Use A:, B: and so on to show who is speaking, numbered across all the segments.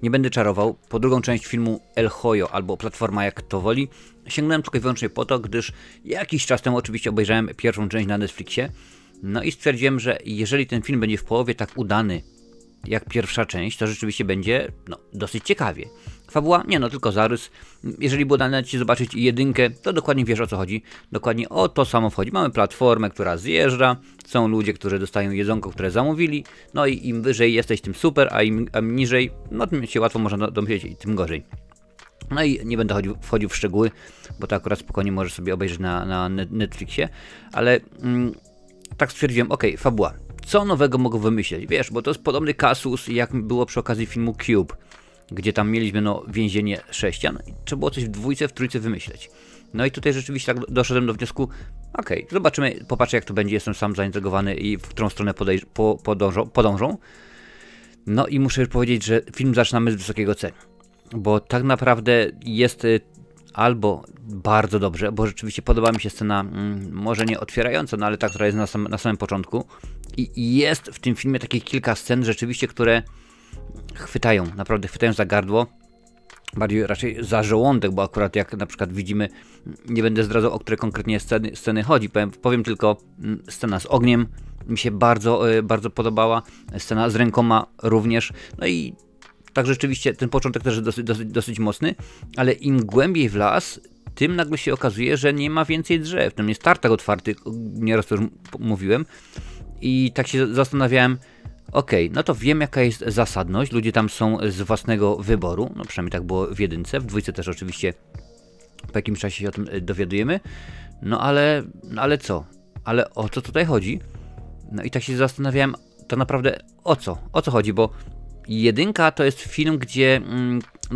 A: nie będę czarował, po drugą część filmu El Hoyo albo Platforma jak to woli, sięgnąłem tylko i wyłącznie po to, gdyż jakiś czas temu oczywiście obejrzałem pierwszą część na Netflixie, no i stwierdziłem, że jeżeli ten film będzie w połowie tak udany jak pierwsza część, to rzeczywiście będzie dosyć ciekawie. Fabuła? Nie, tylko zarys. Jeżeli było dane ci zobaczyć jedynkę, to dokładnie wiesz, o co chodzi. Dokładnie o to samo wchodzi. Mamy platformę, która zjeżdża, są ludzie, którzy dostają jedzonko, które zamówili, no i im wyżej jesteś, tym super, a im niżej, no tym się łatwo można domyśleć i tym gorzej. No i nie będę wchodził w szczegóły, bo to akurat spokojnie możesz sobie obejrzeć na Netflixie, ale tak stwierdziłem, okej, fabuła. Co nowego mogą wymyśleć? Wiesz, bo to jest podobny kasus, jak było przy okazji filmu Cube, gdzie tam mieliśmy więzienie sześcian i trzeba było coś w dwójce, w trójce wymyśleć. No i tutaj rzeczywiście tak doszedłem do wniosku, okej, zobaczymy, popatrzę jak to będzie, jestem sam zaintrygowany i w którą stronę podążą. No i muszę już powiedzieć, że film zaczynamy z wysokiego C, bo tak naprawdę jest albo bardzo dobrze, bo rzeczywiście podoba mi się scena, może nie otwierająca, no ale ta, która jest na samym początku. I jest w tym filmie takich kilka scen rzeczywiście, które naprawdę chwytają za gardło, bardziej raczej za żołądek, bo akurat jak na przykład widzimy, nie będę zdradzał, o które konkretnie sceny chodzi, powiem tylko, scena z ogniem mi się bardzo podobała, scena z rękoma również, no i tak rzeczywiście ten początek też jest dosyć mocny, ale im głębiej w las, tym nagle się okazuje, że nie ma więcej drzew, tam jest tartak otwarty, nieraz to już mówiłem, i tak się zastanawiałem, okej, no to wiem jaka jest zasadność, ludzie tam są z własnego wyboru, no przynajmniej tak było w jedynce, w dwójce też oczywiście po jakimś czasie się o tym dowiadujemy, no ale co? Ale o co tutaj chodzi? No i tak się zastanawiałem, to naprawdę o co chodzi, bo jedynka to jest film, gdzie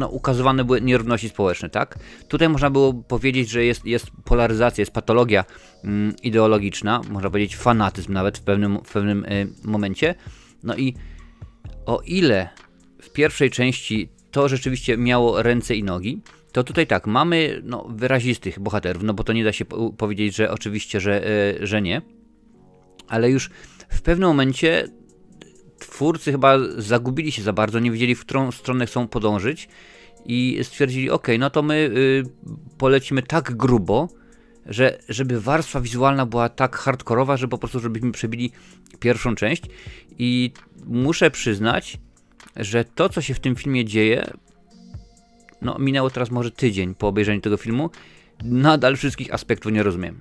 A: ukazywane były nierówności społeczne, tak? Tutaj można było powiedzieć, że jest polaryzacja, jest patologia ideologiczna, można powiedzieć fanatyzm nawet w pewnym momencie. No i o ile w pierwszej części to rzeczywiście miało ręce i nogi, to tutaj tak, mamy wyrazistych bohaterów, no bo to nie da się powiedzieć, że oczywiście, że nie, ale już w pewnym momencie twórcy chyba zagubili się za bardzo, nie wiedzieli, w którą stronę chcą podążyć i stwierdzili, okej, no to my polecimy tak grubo, żeby warstwa wizualna była tak hardkorowa, że po prostu żebyśmy przebili pierwszą część i muszę przyznać, że to, co się w tym filmie dzieje, minęło teraz może tydzień po obejrzeniu tego filmu, nadal wszystkich aspektów nie rozumiem.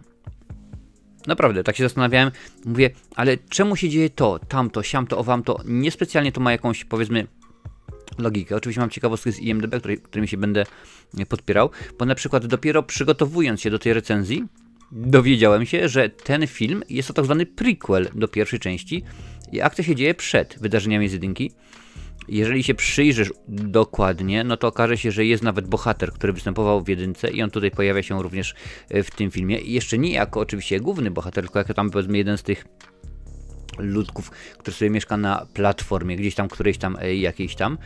A: Naprawdę, tak się zastanawiałem, mówię, ale czemu się dzieje to, tamto, siamto, owamto, niespecjalnie to ma jakąś, powiedzmy, logikę. Oczywiście mam ciekawostki z IMDb, którymi się będę podpierał, bo na przykład dopiero przygotowując się do tej recenzji, dowiedziałem się, że ten film jest to tak zwany prequel do pierwszej części i akcja się dzieje przed wydarzeniami z jedynki. Jeżeli się przyjrzysz dokładnie, no to okaże się, że jest nawet bohater, który występował w jedynce i on tutaj pojawia się również w tym filmie. I jeszcze nie jako oczywiście główny bohater, tylko jako tam powiedzmy jeden z tych ludków, który sobie mieszka na platformie, gdzieś tam, którejś tam, jakiejś tam.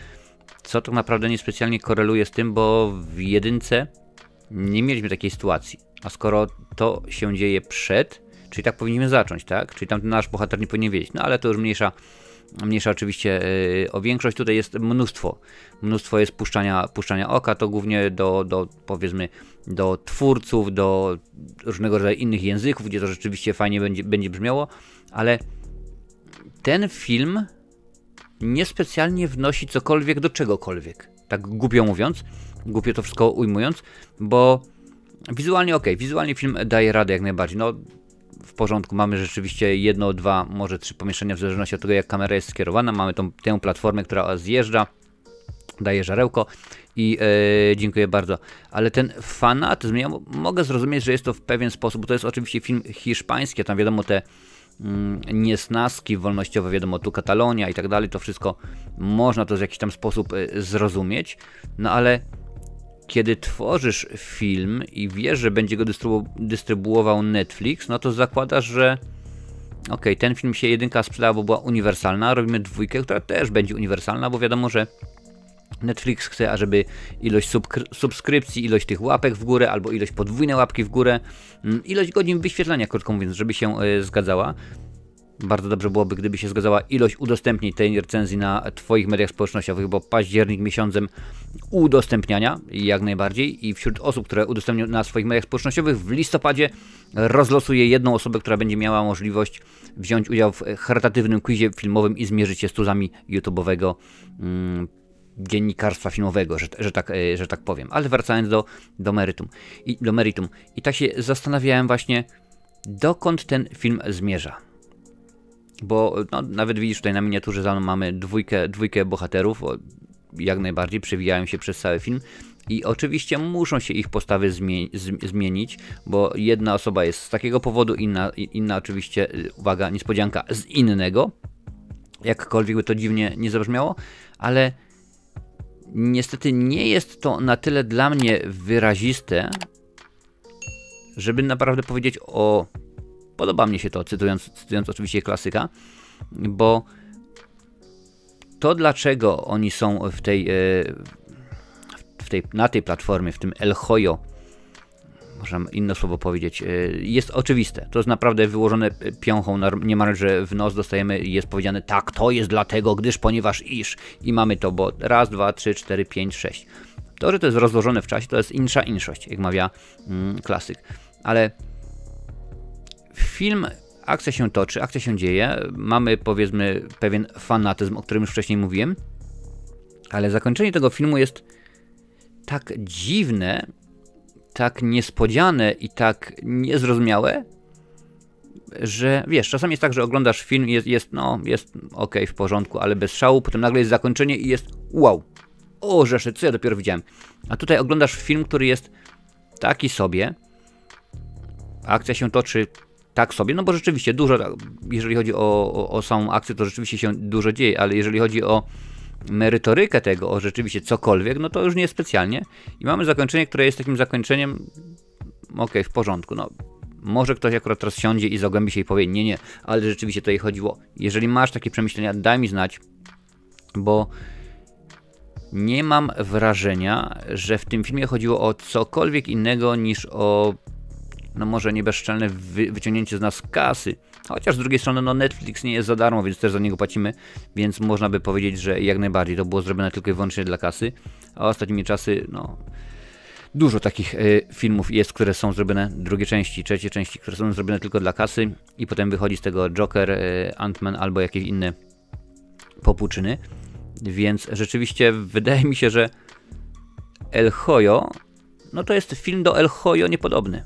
A: Co tak naprawdę niespecjalnie koreluje z tym, bo w jedynce nie mieliśmy takiej sytuacji. A skoro to się dzieje przed, czyli tak powinniśmy zacząć, tak? Czyli tam nasz bohater nie powinien wiedzieć. No ale to już mniejsza oczywiście o większość. Tutaj jest mnóstwo jest puszczania oka, to głównie powiedzmy do twórców, do różnego rodzaju innych języków, gdzie to rzeczywiście fajnie będzie brzmiało, ale ten film niespecjalnie wnosi cokolwiek do czegokolwiek, tak głupio mówiąc, głupio to wszystko ujmując, bo wizualnie wizualnie film daje radę jak najbardziej, w porządku, mamy rzeczywiście jedno, dwa, może trzy pomieszczenia w zależności od tego jak kamera jest skierowana, mamy tę platformę, która zjeżdża, daje żarełko i dziękuję bardzo, ale ten fanatyzm, ja mogę zrozumieć, że jest to w pewien sposób, bo to jest oczywiście film hiszpański, tam wiadomo te niesnaski wolnościowe, wiadomo tu Katalonia i tak dalej, to wszystko można to w jakiś tam sposób zrozumieć, no ale kiedy tworzysz film i wiesz, że będzie go dystrybuował Netflix, no to zakładasz, że ten film się jedynka sprzedała, bo była uniwersalna, robimy dwójkę, która też będzie uniwersalna, bo wiadomo, że Netflix chce, ażeby ilość subskrypcji, ilość tych łapek w górę, albo ilość podwójne łapki w górę, ilość godzin wyświetlania, krótko mówiąc, żeby się zgadzała. Bardzo dobrze byłoby, gdyby się zgadzała ilość udostępnień tej recenzji na Twoich mediach społecznościowych, bo październik miesiącem udostępniania jak najbardziej i wśród osób, które udostępnią na swoich mediach społecznościowych w listopadzie rozlosuję jedną osobę, która będzie miała możliwość wziąć udział w charytatywnym quizie filmowym i zmierzyć się z tuzami YouTube'owego dziennikarstwa filmowego, że tak powiem. Ale wracając do meritum. I tak się zastanawiałem właśnie, dokąd ten film zmierza. Bo no, nawet widzisz tutaj na miniaturze za mną mamy dwójkę bohaterów, jak najbardziej przewijają się przez cały film i oczywiście muszą się ich postawy zmienić, bo jedna osoba jest z takiego powodu, inna oczywiście, uwaga, niespodzianka, z innego. Jakkolwiek by to dziwnie nie zabrzmiało, ale niestety nie jest to na tyle dla mnie wyraziste, żeby naprawdę powiedzieć o... Podoba mnie się to, cytując oczywiście klasyka, bo to, dlaczego oni są na tej platformie, w tym Elhoyo, można inne słowo powiedzieć, jest oczywiste. To jest naprawdę wyłożone piąchą, niemalże w nos dostajemy i jest powiedziane, tak, to jest dlatego, ponieważ i mamy to, bo raz, dwa, trzy, cztery, pięć, sześć. To, że to jest rozłożone w czasie, to jest insza inszość, jak mawia klasyk. Ale film, akcja się toczy, akcja się dzieje, mamy powiedzmy pewien fanatyzm, o którym już wcześniej mówiłem, ale zakończenie tego filmu jest tak dziwne, tak niespodziane i tak niezrozumiałe, że wiesz, czasami jest tak, że oglądasz film i jest okej, w porządku, ale bez szału, potem nagle jest zakończenie i jest wow, o rzesze, co ja dopiero widziałem. A tutaj oglądasz film, który jest taki sobie, akcja się toczy tak sobie, no bo rzeczywiście dużo, jeżeli chodzi o samą akcję, to rzeczywiście się dużo dzieje, ale jeżeli chodzi o merytorykę tego, o rzeczywiście cokolwiek, no to już nie specjalnie. I mamy zakończenie, które jest takim zakończeniem, okej, w porządku, no może ktoś akurat teraz siądzie i zagłębi się i powie, nie, ale rzeczywiście tutaj chodziło. Jeżeli masz takie przemyślenia, daj mi znać, bo nie mam wrażenia, że w tym filmie chodziło o cokolwiek innego niż o, no może nie bezczelne wyciągnięcie z nas kasy. Chociaż z drugiej strony, no Netflix nie jest za darmo, więc też za niego płacimy, więc można by powiedzieć, że jak najbardziej to było zrobione tylko i wyłącznie dla kasy, a ostatnimi czasy, no dużo takich filmów jest, które są zrobione, drugie części, trzecie części, które są zrobione tylko dla kasy i potem wychodzi z tego Joker, Ant-Man albo jakieś inne popłuczyny, więc rzeczywiście wydaje mi się, że Elhoyo, no to jest film do Elhoyo niepodobny,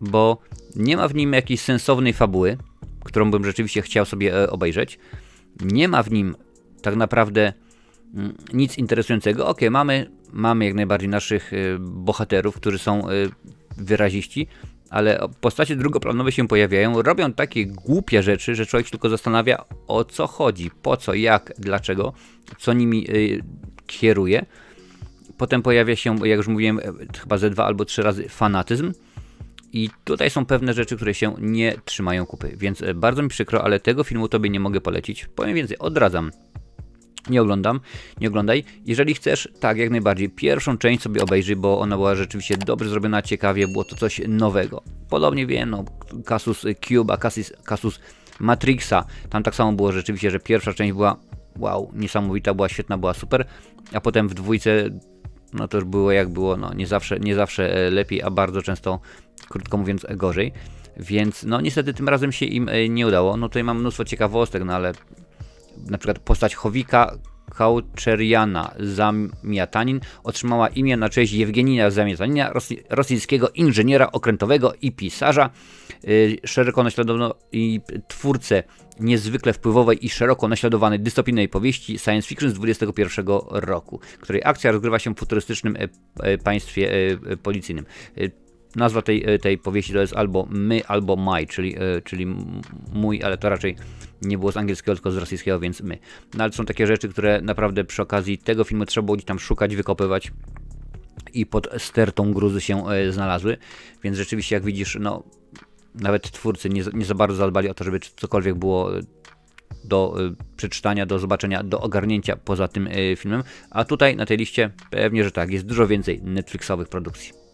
A: bo nie ma w nim jakiejś sensownej fabuły, którą bym rzeczywiście chciał sobie obejrzeć. Nie ma w nim tak naprawdę nic interesującego. Okej, mamy jak najbardziej naszych bohaterów, którzy są wyraziści, ale postacie drugoplanowe się pojawiają, robią takie głupie rzeczy, że człowiek się tylko zastanawia, o co chodzi, po co, jak, dlaczego, co nimi kieruje. Potem pojawia się, jak już mówiłem, chyba ze 2 albo 3 razy fanatyzm. I tutaj są pewne rzeczy, które się nie trzymają kupy, więc bardzo mi przykro, ale tego filmu tobie nie mogę polecić. Powiem więcej, odradzam. Nie oglądaj. Jeżeli chcesz, tak, jak najbardziej, pierwszą część sobie obejrzyj, bo ona była rzeczywiście dobrze zrobiona, ciekawie, było to coś nowego. Podobnie wiem, no, Casus Cube'a, Casus Matrixa, tam tak samo było rzeczywiście, że pierwsza część była, wow, niesamowita, była świetna, była super, a potem w dwójce, no to już było jak było, no nie zawsze lepiej, a bardzo często, krótko mówiąc, gorzej. Więc no niestety tym razem się im nie udało. No tutaj mam mnóstwo ciekawostek, no ale na przykład postać Chowika Kauczeriana Zamiatanin otrzymała imię na cześć Jewgenina Zamiatanina, rosyjskiego inżyniera okrętowego i pisarza, szeroko naśladowano i twórcę niezwykle wpływowej i szeroko naśladowanej dystopijnej powieści science fiction z 21 roku, której akcja rozgrywa się w futurystycznym państwie policyjnym. Nazwa tej powieści to jest albo My, albo My, czyli mój, ale to raczej nie było z angielskiego, tylko z rosyjskiego, więc my. No ale to są takie rzeczy, które naprawdę przy okazji tego filmu trzeba było gdzieś tam szukać, wykopywać i pod stertą gruzy się znalazły, więc rzeczywiście jak widzisz, no nawet twórcy nie za bardzo zadbali o to, żeby cokolwiek było do przeczytania, do zobaczenia, do ogarnięcia poza tym filmem, a tutaj na tej liście pewnie, że tak, jest dużo więcej Netflixowych produkcji.